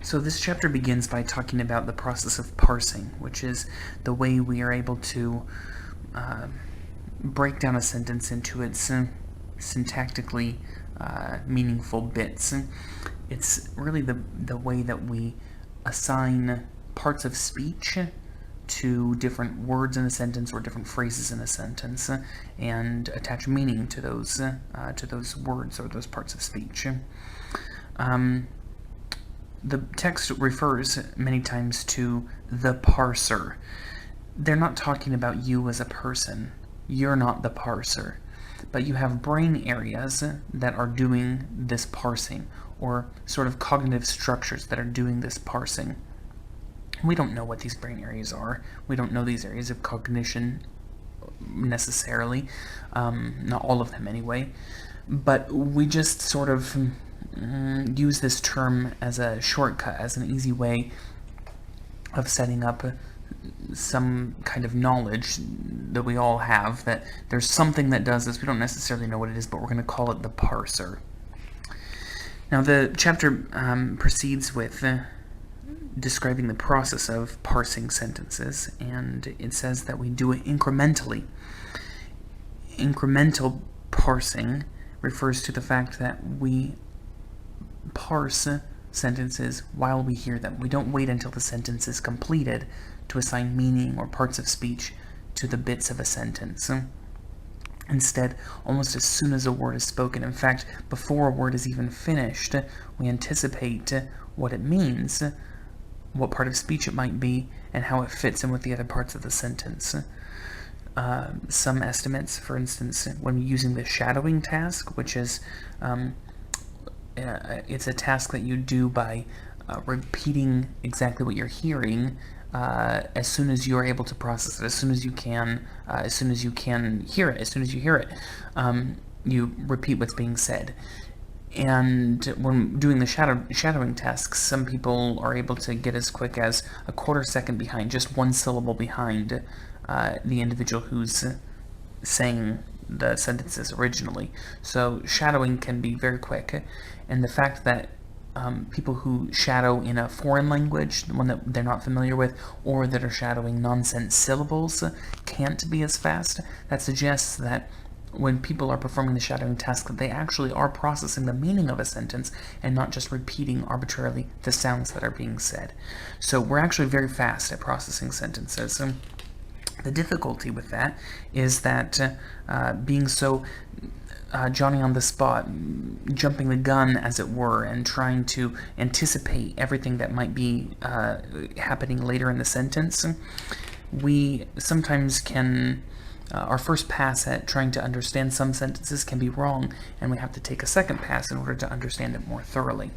So this chapter begins by talking about the process of parsing, which is the way we are able to break down a sentence into its syntactically meaningful bits. It's really the way that we assign parts of speech to different words in a sentence or different phrases in a sentence, and attach meaning to those words or those parts of speech. The text refers many times to the parser. They're not talking about you as a person. You're not the parser. But you have brain areas that are doing this parsing, or sort of cognitive structures that are doing this parsing. We don't know what these brain areas are. We don't know these areas of cognition necessarily. Not all of them anyway. But we just sort of use this term as a shortcut, as an easy way of setting up some kind of knowledge that we all have, that there's something that does this. We don't necessarily know what it is, but we're going to call it the parser. Now the chapter proceeds with describing the process of parsing sentences, and it says that we do it incrementally. Incremental parsing refers to the fact that we parse sentences while we hear them. We don't wait until the sentence is completed to assign meaning or parts of speech to the bits of a sentence. Instead, almost as soon as a word is spoken, in fact, before a word is even finished, we anticipate what it means, what part of speech it might be, and how it fits in with the other parts of the sentence. Some estimates, for instance, when using the shadowing task, which is it's a task that you do by repeating exactly what you're hearing as soon as you're able to process it, as soon as you can hear it, as soon as you hear it, you repeat what's being said. And when doing the shadowing tasks, some people are able to get as quick as a quarter second behind, just one syllable behind the individual who's saying the sentences originally. So shadowing can be very quick, and the fact that people who shadow in a foreign language, one that they're not familiar with, or that are shadowing nonsense syllables, can't be as fast. That suggests that when people are performing the shadowing task, that they actually are processing the meaning of a sentence and not just repeating arbitrarily the sounds that are being said. So we're actually very fast at processing sentences. The difficulty with that is that being so Johnny on the spot, jumping the gun, as it were, and trying to anticipate everything that might be happening later in the sentence, we sometimes can, our first pass at trying to understand some sentences can be wrong, and we have to take a second pass in order to understand it more thoroughly.